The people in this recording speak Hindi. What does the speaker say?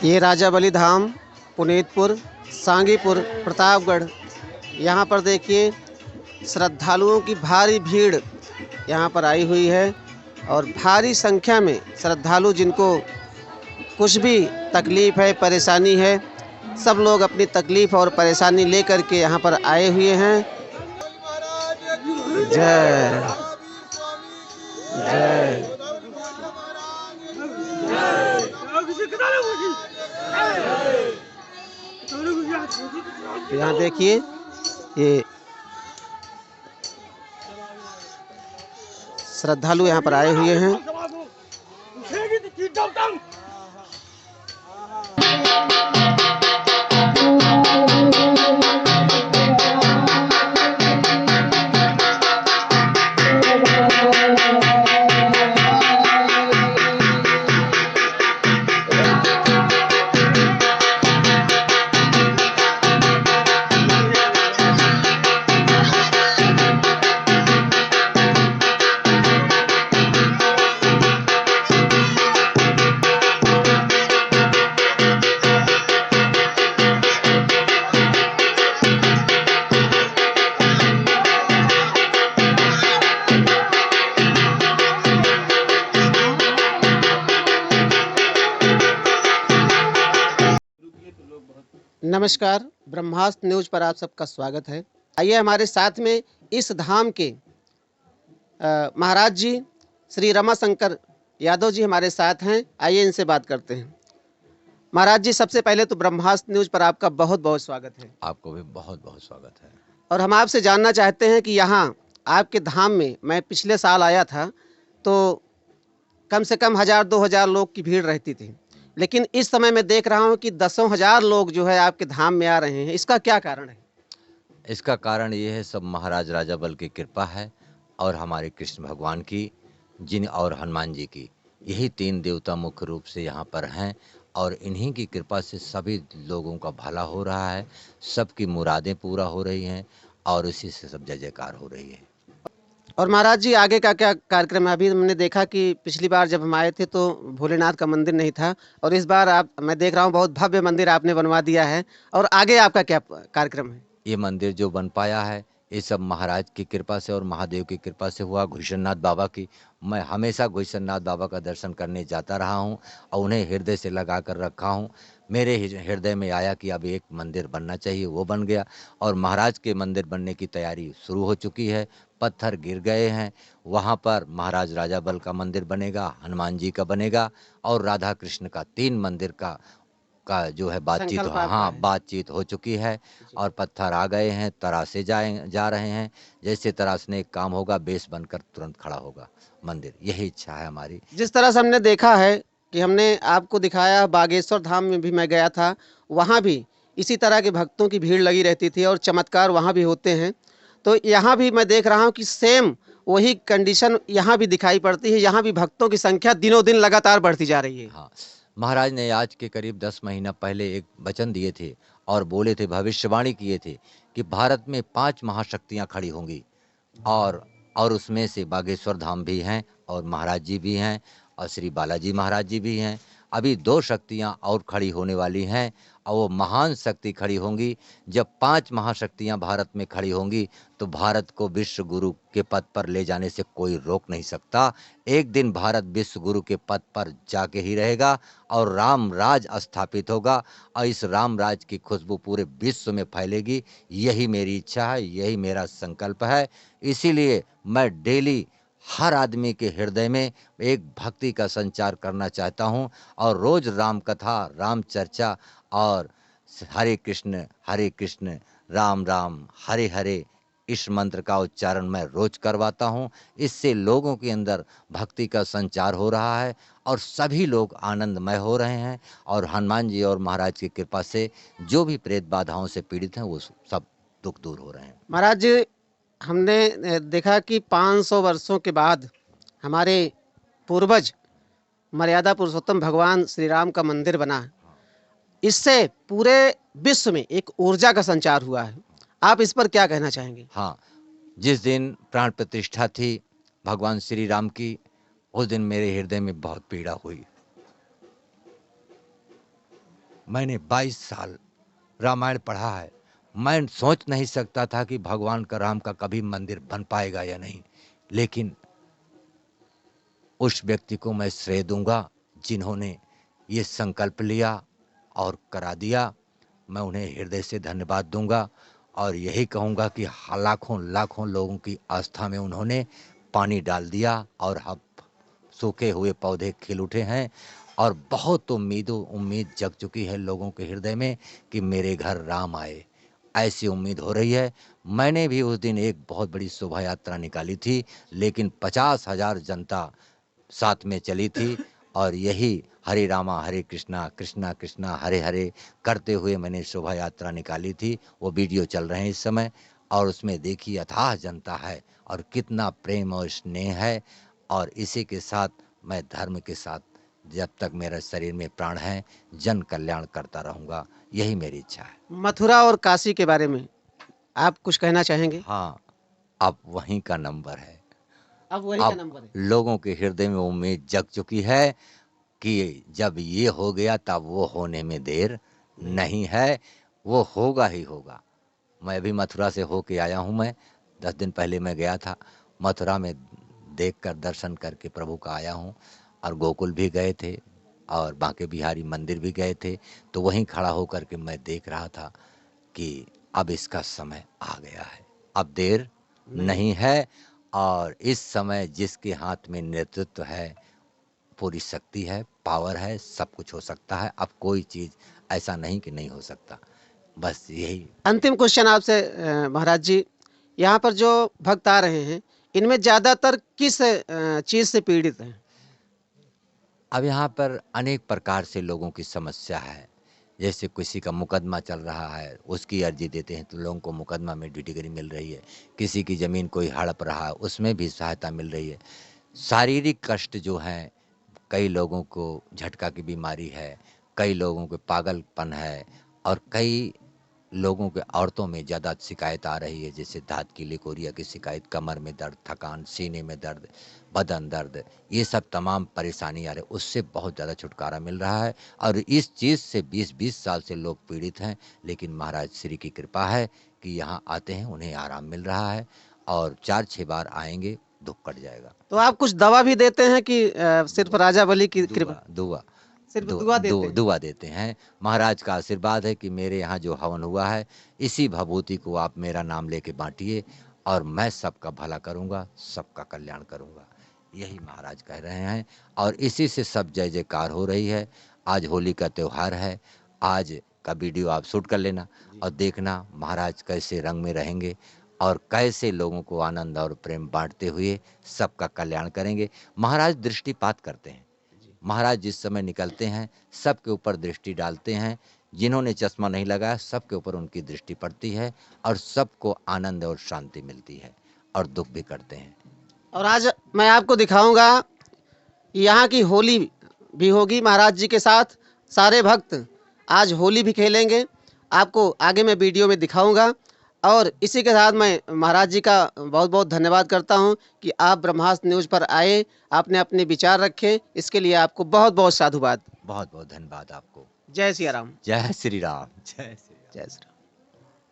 ये राजा बलि धाम, पुनीतपुर, सांगीपुर, प्रतापगढ़। यहाँ पर देखिए श्रद्धालुओं की भारी भीड़ यहाँ पर आई हुई है और भारी संख्या में श्रद्धालु जिनको कुछ भी तकलीफ़ है, परेशानी है, सब लोग अपनी तकलीफ़ और परेशानी लेकर के यहाँ पर आए हुए हैं। जय जय। यहाँ देखिए ये श्रद्धालु यहाँ पर आए हुए हैं। नमस्कार, ब्रह्मास्त्र न्यूज पर आप सबका स्वागत है। आइए हमारे साथ में इस धाम के महाराज जी श्री रमाशंकर यादव जी हमारे साथ हैं। आइए इनसे बात करते हैं। महाराज जी, सबसे पहले तो ब्रह्मास्त्र न्यूज पर आपका बहुत बहुत स्वागत है। आपको भी बहुत बहुत स्वागत है। और हम आपसे जानना चाहते हैं कि यहाँ आपके धाम में मैं पिछले साल आया था तो कम से कम 1000-2000 लोग की भीड़ रहती थी, लेकिन इस समय मैं देख रहा हूँ कि दसों हजार लोग जो है आपके धाम में आ रहे हैं। इसका क्या कारण है? इसका कारण ये है, सब महाराज राजा बल की कृपा है और हमारे कृष्ण भगवान की और हनुमान जी की। यही तीन देवता मुख्य रूप से यहाँ पर हैं और इन्हीं की कृपा से सभी लोगों का भला हो रहा है, सबकी मुरादें पूरा हो रही हैं और इसी से सब जय जयकार हो रही है। और महाराज जी, आगे का क्या कार्यक्रम है? अभी हमने देखा कि पिछली बार जब हम आए थे तो भोलेनाथ का मंदिर नहीं था और इस बार मैं देख रहा हूँ बहुत भव्य मंदिर आपने बनवा दिया है। और आगे आपका क्या कार्यक्रम है? ये मंदिर जो बन पाया है ये सब महाराज की कृपा से और महादेव की कृपा से हुआ, घुशननाथ बाबा की। मैं हमेशा घुशननाथ बाबा का दर्शन करने जाता रहा हूँ और उन्हें हृदय से लगा कर रखा हूँ। मेरे हृदय में आया कि अब एक मंदिर बनना चाहिए, वो बन गया और महाराज के मंदिर बनने की तैयारी शुरू हो चुकी है। पत्थर गिर गए हैं, वहाँ पर महाराज राजा बल का मंदिर बनेगा, हनुमान जी का बनेगा और राधा कृष्ण का 3 मंदिर का जो है बातचीत हो चुकी है और पत्थर आ गए हैं, तरासे जा रहे हैं। जैसे तरासने एक काम होगा, बेस बनकर तुरंत खड़ा होगा मंदिर। यही इच्छा है हमारी। जिस तरह से हमने देखा है कि हमने आपको दिखाया, बागेश्वर धाम में भी मैं गया था, वहाँ भी इसी तरह के भक्तों की भीड़ लगी रहती थी और चमत्कार वहाँ भी होते हैं। तो यहाँ भी मैं देख रहा हूँ कि सेम वही कंडीशन यहाँ भी दिखाई पड़ती है। यहाँ भी भक्तों की संख्या दिनों दिन लगातार बढ़ती जा रही है। हाँ, महाराज ने आज के करीब 10 महीना पहले एक वचन दिए थे और बोले थे, भविष्यवाणी किए थे कि भारत में 5 महाशक्तियाँ खड़ी होंगी और उसमें से बागेश्वर धाम भी हैं और महाराज जी भी हैं और श्री बालाजी महाराज जी भी हैं। अभी 2 शक्तियाँ और खड़ी होने वाली हैं और वो महान शक्ति खड़ी होंगी। जब 5 महाशक्तियाँ भारत में खड़ी होंगी तो भारत को विश्व गुरु के पद पर ले जाने से कोई रोक नहीं सकता। एक दिन भारत विश्व गुरु के पद पर जाके ही रहेगा और राम राज स्थापित होगा और इस राम राज की खुशबू पूरे विश्व में फैलेगी। यही मेरी इच्छा है, यही मेरा संकल्प है। इसीलिए मैं डेली हर आदमी के हृदय में एक भक्ति का संचार करना चाहता हूँ और रोज राम कथा, राम चर्चा और हरे कृष्ण राम राम हरे हरे, इस मंत्र का उच्चारण मैं रोज करवाता हूँ। इससे लोगों के अंदर भक्ति का संचार हो रहा है और सभी लोग आनंदमय हो रहे हैं और हनुमान जी और महाराज की कृपा से जो भी प्रेत बाधाओं से पीड़ित हैं वो सब दुख दूर हो रहे हैं। महाराज जी, हमने देखा कि 500 वर्षों के बाद हमारे पूर्वज मर्यादा पुरुषोत्तम भगवान श्री राम का मंदिर बना है। इससे पूरे विश्व में एक ऊर्जा का संचार हुआ है। आप इस पर क्या कहना चाहेंगे? हाँ, जिस दिन प्राण प्रतिष्ठा थी भगवान श्री राम की, उस दिन मेरे हृदय में बहुत पीड़ा हुई। मैंने 22 साल रामायण पढ़ा है। मैं सोच नहीं सकता था कि भगवान का राम का कभी मंदिर बन पाएगा या नहीं, लेकिन उस व्यक्ति को मैं श्रेय दूंगा जिन्होंने ये संकल्प लिया और करा दिया। मैं उन्हें हृदय से धन्यवाद दूंगा और यही कहूंगा कि लाखों लाखों लोगों की आस्था में उन्होंने पानी डाल दिया और अब सूखे हुए पौधे खिल उठे हैं और बहुत उम्मीद जग चुकी है लोगों के हृदय में कि मेरे घर राम आए, ऐसी उम्मीद हो रही है। मैंने भी उस दिन एक बहुत बड़ी शोभा यात्रा निकाली थी, लेकिन 50,000 जनता साथ में चली थी और यही हरे रामा हरे कृष्णा कृष्णा कृष्णा हरे हरे करते हुए मैंने शोभा यात्रा निकाली थी। वो वीडियो चल रहे हैं इस समय और उसमें देखिए अथाह जनता है और कितना प्रेम और स्नेह है। और इसी के साथ मैं धर्म के साथ जब तक मेरे शरीर में प्राण है जन कल्याण करता रहूँगा, यही मेरी इच्छा है। मथुरा और काशी के बारे में आप कुछ कहना चाहेंगे? हाँ, अब वहीं का नंबर है। अब वही का अब नंबर है। लोगों के हृदय में उम्मीद जग चुकी है कि जब ये हो गया तब वो होने में देर नहीं है, वो होगा ही होगा। मैं अभी मथुरा से होके आया हूँ। मैं 10 दिन पहले मैं गया था मथुरा में, देखकर दर्शन करके प्रभु का आया हूँ और गोकुल भी गए थे और बांके बिहारी मंदिर भी गए थे। तो वहीं खड़ा होकर के मैं देख रहा था कि अब इसका समय आ गया है, अब देर नहीं है। और इस समय जिसके हाथ में नेतृत्व है, पूरी शक्ति है, पावर है, सब कुछ हो सकता है। अब कोई चीज़ ऐसा नहीं कि नहीं हो सकता। बस यही अंतिम क्वेश्चन आपसे महाराज जी, यहाँ पर जो भक्त आ रहे हैं इनमें ज्यादातर किस चीज से पीड़ित हैं? अब यहाँ पर अनेक प्रकार से लोगों की समस्या है। जैसे किसी का मुकदमा चल रहा है, उसकी अर्जी देते हैं तो लोगों को मुकदमा में ड्यूटी मिल रही है। किसी की ज़मीन कोई हड़प रहा है, उसमें भी सहायता मिल रही है। शारीरिक कष्ट जो हैं, कई लोगों को झटका की बीमारी है, कई लोगों को पागलपन है और कई लोगों के औरतों में ज़्यादा शिकायत आ रही है, जैसे दाँत की लिकोरिया की शिकायत, कमर में दर्द, थकान, सीने में दर्द, बदन दर्द, ये सब तमाम परेशानी आ रही है। उससे बहुत ज़्यादा छुटकारा मिल रहा है और इस चीज़ से 20-20 साल से लोग पीड़ित हैं, लेकिन महाराज श्री की कृपा है कि यहाँ आते हैं, उन्हें आराम मिल रहा है और 4-6 बार आएँगे, दुःख कट जाएगा। तो आप कुछ दवा भी देते हैं कि सिर्फ राजा बलि की कृपा? दुआ सिर्फ दुआ देते हैं? दुआ देते हैं। महाराज का आशीर्वाद है कि मेरे यहाँ जो हवन हुआ है, इसी भभूति को आप मेरा नाम लेके बाँटिए और मैं सबका भला करूँगा, सबका कल्याण करूँगा। यही महाराज कह रहे हैं और इसी से सब जय जयकार हो रही है। आज होली का त्योहार है, आज का वीडियो आप शूट कर लेना और देखना महाराज कैसे रंग में रहेंगे और कैसे लोगों को आनंद और प्रेम बाँटते हुए सबका कल्याण करेंगे। महाराज दृष्टिपात करते हैं। महाराज जिस समय निकलते हैं सबके ऊपर दृष्टि डालते हैं, जिन्होंने चश्मा नहीं लगाया सबके ऊपर उनकी दृष्टि पड़ती है और सबको आनंद और शांति मिलती है और दुख भी करते हैं। और आज मैं आपको दिखाऊंगा, यहाँ की होली भी होगी महाराज जी के साथ। सारे भक्त आज होली भी खेलेंगे, आपको आगे मैं वीडियो में दिखाऊंगा। और इसी के साथ मैं महाराज जी का बहुत बहुत धन्यवाद करता हूं कि आप ब्रह्मास्त्र न्यूज़ पर आए, आपने अपने विचार रखे, इसके लिए आपको बहुत बहुत साधुवाद। बहुत बहुत धन्यवाद आपको। जय सिया राम। जय श्री राम। जय श्री राम। जय श्री राम।